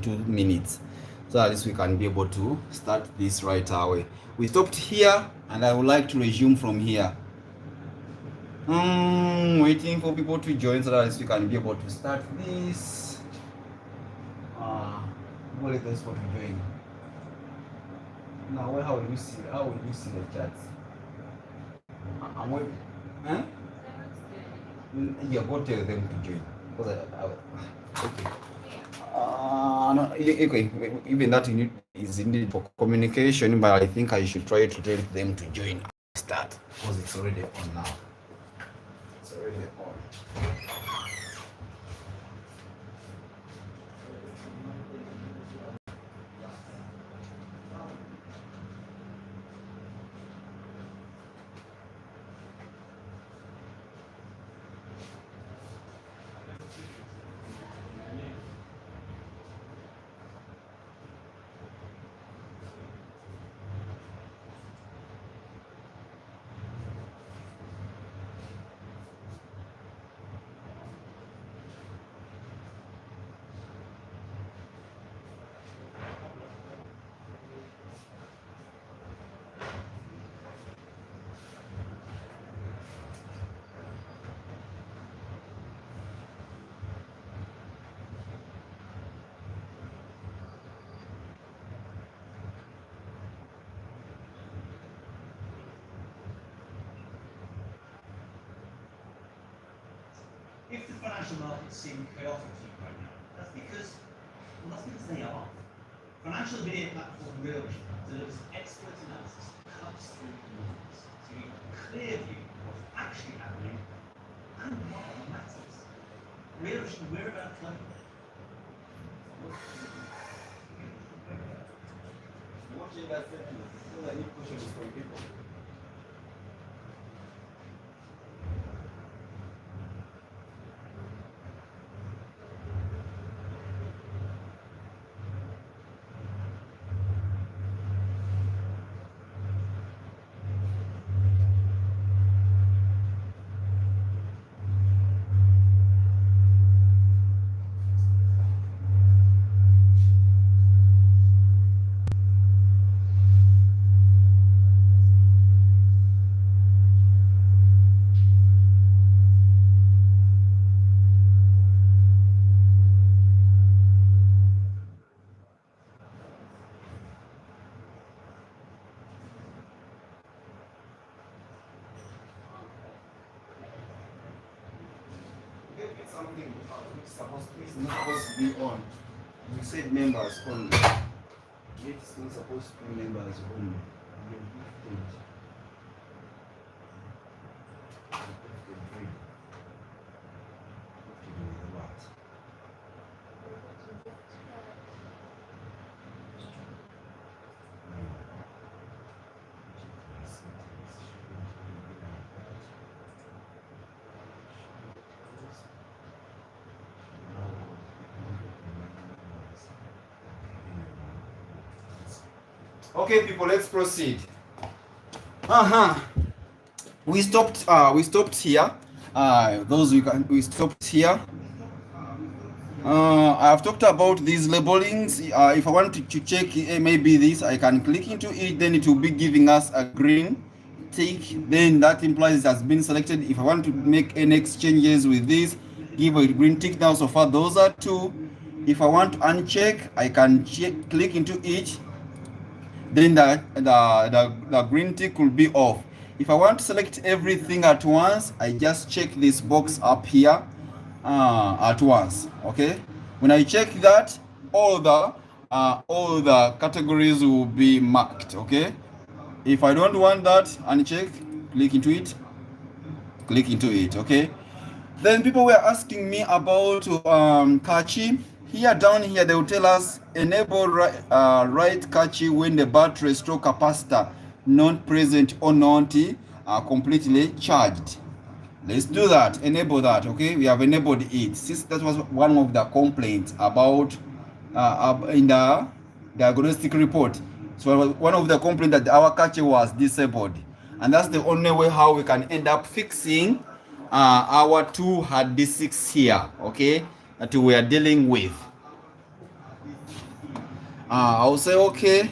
2 minutes, so at least we can be able to start this right away. We stopped here, and I would like to resume from here. Waiting for people to join so that we can be able to start this. What is this for to join? Now, how will you see? How will you see the chats? I'm waiting. Huh? Yeah, go tell them to join. Okay. No, okay. Even that is indeed for communication, but I think I should try to tell them to join. Start because it's already on now. It's already on. If the financial markets seem chaotic to you right now, that's because they are. Financial video platform Realty delivers expert analysis that cuts through the noise, so you get a clear view of what's actually happening and what matters. Realty, we're about clothing. Watching that sentence, I need questions from people. Something it's supposed to be on. We said members only. It's still supposed to be members only. Okay, people, let's proceed. We stopped here. We stopped here. I've talked about these labelings. If I want to check maybe this, I can click into it. Then it will be giving us a green tick. Then that implies it has been selected. If I want to make any exchanges with this, give a green tick. Now, so far, those are two. If I want to uncheck, I can click into it. Then the green tick will be off. If I want to select everything at once, I just check this box up here at once. Okay, when I check that, all the categories will be marked. Okay, if I don't want that, uncheck, click into it. Okay, then people were asking me about Kachi. Here down here, they will tell us enable write Kachi when the battery stroke capacitor not present or not completely charged. Let's do that. Enable that. Okay, we have enabled it. Since that was one of the complaints about in the diagnostic report. So one of the complaints that our Kachi was disabled, and that's the only way how we can end up fixing our two hard disks here. Okay, that we are dealing with. I'll say okay.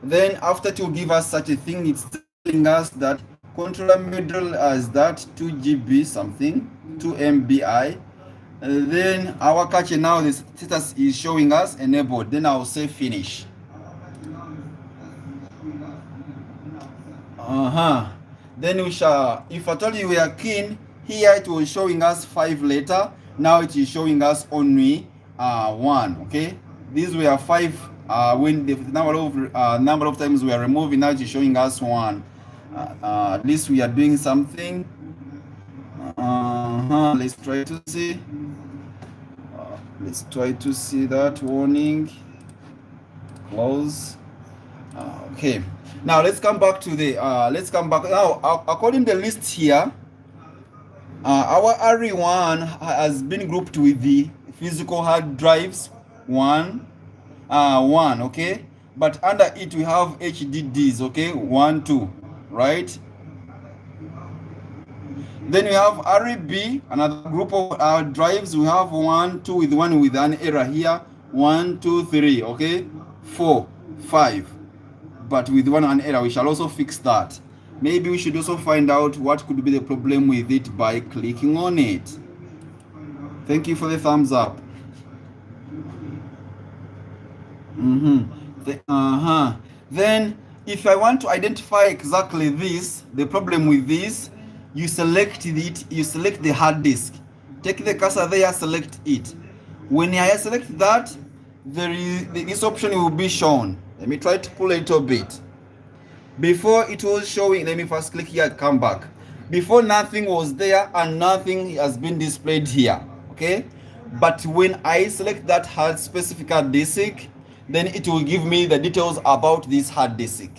Then after to give us such a thing, it's telling us that controller module as that 2 GB something, 2 MBI. Then our cache now, the status is showing us enabled. Then I'll say finish. Then we shall, if I told you we are keen, here it was showing us 5 later. Now it is showing us only 1. Okay, these were 5 when the number of times we are removing. Now it is showing us 1. At least we are doing something. Let's try to see. Let's try to see that warning. Close. Okay. Now let's come back to the. Now. According to the list here, our RE1 has been grouped with the physical hard drives 1. Okay. But under it we have HDDs. Okay. 1, 2. Right. Then we have REB, another group of drives. We have 1, 2 with one with an error here. 1, 2, 3. Okay. 4, 5. But with one an error. We shall also fix that. Maybe we should also find out what could be the problem with it by clicking on it. Thank you for the thumbs up. Then if I want to identify exactly this, the problem with this, you select it, you select the hard disk. Take the cursor there, select it. When I select that, this option will be shown. Let me try to pull a little bit. Before it was showing, let me first click here, come back. Before nothing was there and nothing has been displayed here. Okay? But when I select that hard specific hard disk, then it will give me the details about this hard disk.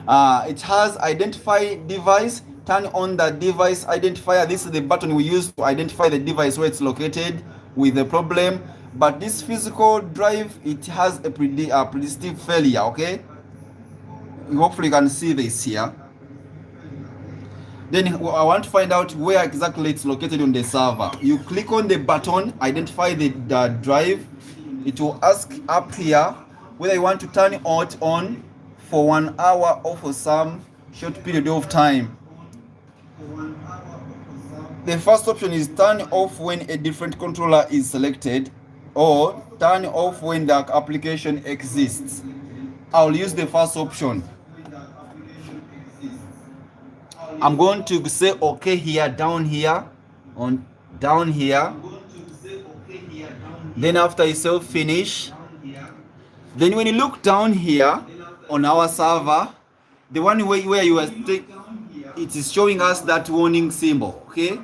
It has identify device. Turn on the device identifier. This is the button we use to identify the device where it's located with the problem. But this physical drive, it has a predictive failure. Okay, hopefully you can see this here. Then I want to find out where exactly it's located on the server. You click on the button, identify the drive. It will ask up here whether you want to turn it on for 1 hour or for some short period of time. The first option is turn off when a different controller is selected, or turn off when the application exists. I'll use the first option. I'm going to say okay here, down here. Then after I say finish, then when you look down here on our server, the one where you are it is showing us that warning symbol, okay?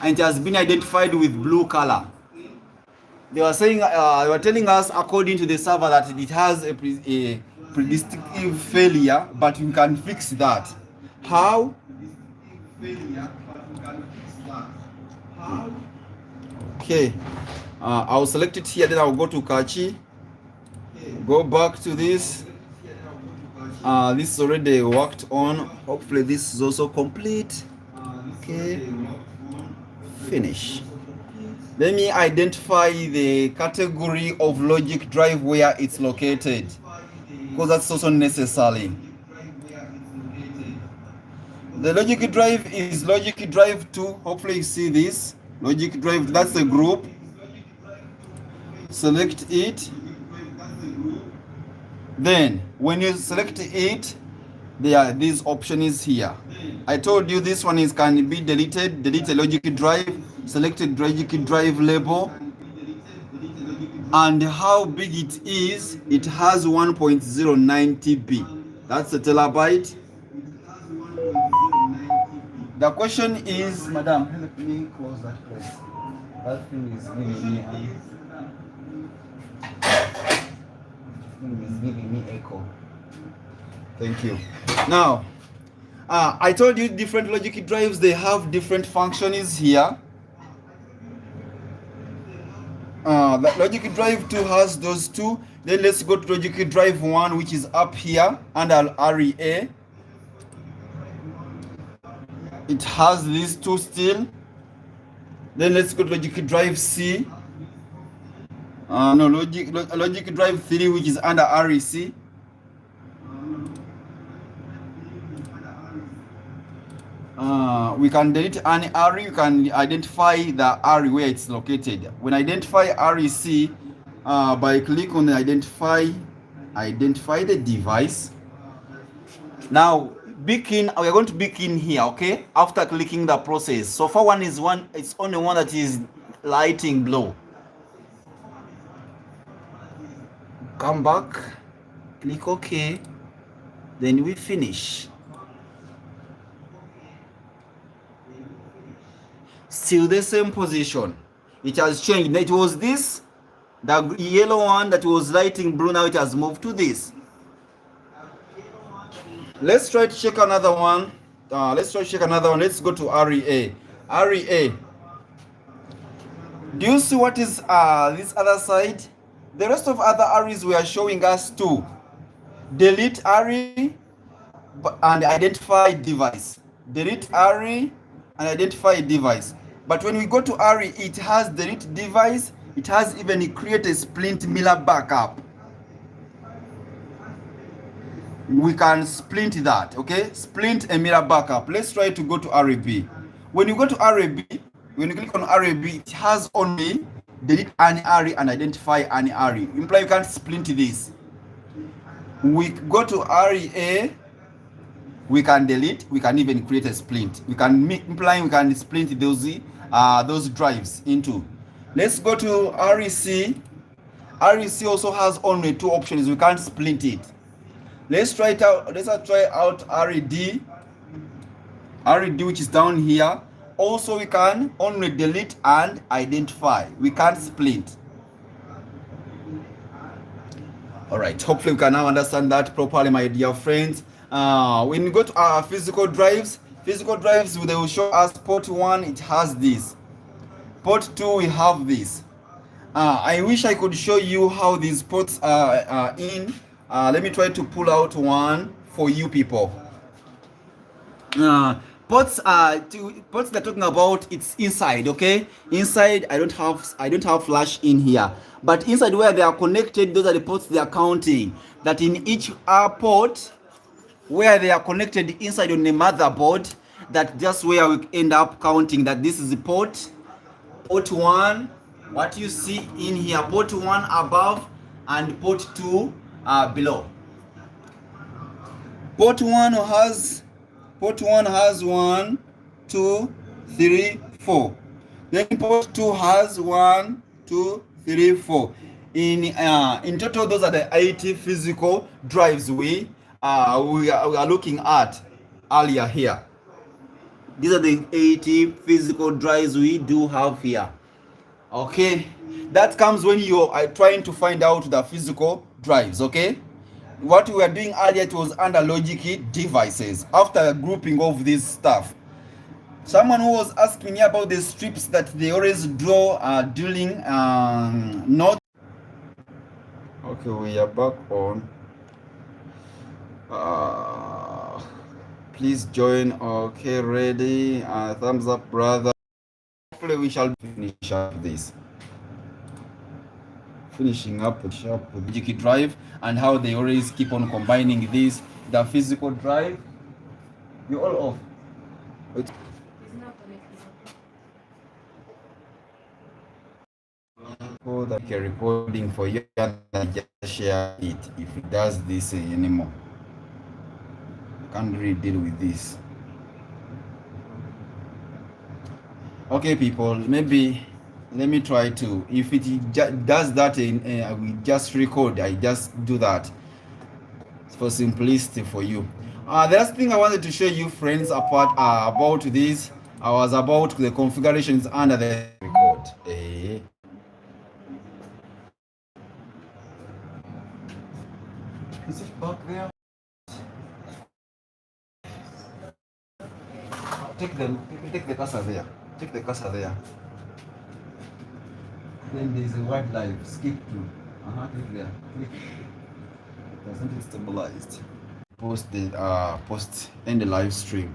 And it has been identified with blue color. They were saying, they were telling us according to the server that it has a predictive failure, but we can fix that. How? Okay, I'll select it here, then I'll go to Cache. Go back to this. This is already worked on. Hopefully this is also complete. Okay, finish. Let me identify the category of logic drive where it's located, because that's also necessary. The logic drive is logic drive 2. Hopefully you see this logic drive. That's the group. Select it. Then when you select it, there are these options here. I told you this one can be deleted. Delete a logic drive. Selected logic drive label, and how big it is. It has 1.09 TB. That's a terabyte. The question is, madam, help me close that place. That thing is giving me echo. Thank you. Now, I told you different logic drives, they have different functions here. The logic drive 2 has those two. Then let's go to logic drive 1, which is up here under REA. It has these two still. Then let's go to logic drive C. No, logic drive 3, which is under REC. We can delete any RE. You can identify the RE where it's located. When identify REC, by click on the identify the device. Now beacon, we are going to beacon here, okay? After clicking the process. So far it's only one that is lighting blue. Come back, click OK, then we finish. Still the same position. It has changed. It was this, the yellow one that was lighting blue. Now it has moved to this. Let's try to check another one. Let's go to REA. REA. Do you see what is this other side? The rest of other REs we are showing us to delete RE and identify device. Delete RE and identify device. But when we go to RE, it has delete device. It has even create a splint mirror backup. We can splint that, okay? Splint a mirror backup. Let's try to go to REB. When you go to REB, when you click on REB, it has only delete any RE and identify any RE. Imply you can't splint this. We go to REA, we can delete, we can even create a splint. We can imply we can splint those drives into. Let's go to REC. REC also has only two options. We can't splint it. Let's try it out. Let's try out RED. RED, which is down here. Also, we can only delete and identify. We can't splint. All right. Hopefully, we can now understand that properly, my dear friends. When we go to our physical drives, they will show us port 1. It has this. Port 2, we have this. I wish I could show you how these ports are in. Let me try to pull out one for you people. Ports they're talking about, it's inside, okay? Inside, I don't have flash in here, but inside where they are connected, those are the ports they are counting. That in each port where they are connected inside on the motherboard, that just where we end up counting that this is the port 1. What you see in here, port 1 above and port 2 below. Port 1 has 1, 2, 3, 4. Then port 2 has 1, 2, 3, 4. In total, those are the 80 physical drives we are looking at earlier here. These are the 80 physical drives we do have here. Okay, that comes when you are trying to find out the physical drives. Okay, what we were doing earlier, it was under logic devices. After grouping of this stuff, someone who was asking me about the strips that they always draw during not. Okay, we are back on. Please join. Okay, ready. Thumbs up, brother. Hopefully we shall finish up this. Finishing up with logic drive and how they always keep on combining this, the physical drive. You're all off. Wait. Okay, recording for you and just share it if it does this anymore. I can't really deal with this. Okay, people, maybe let me try to, if it does that we just record, I just do that for simplicity for you. The last thing I wanted to show you, friends, about this, I was about the configurations under the record. Is it back there? Take the cursor there. Take the cursor there. Then there's a word live. Skip to. Click there. Click. It hasn't stabilized. Post end the live stream.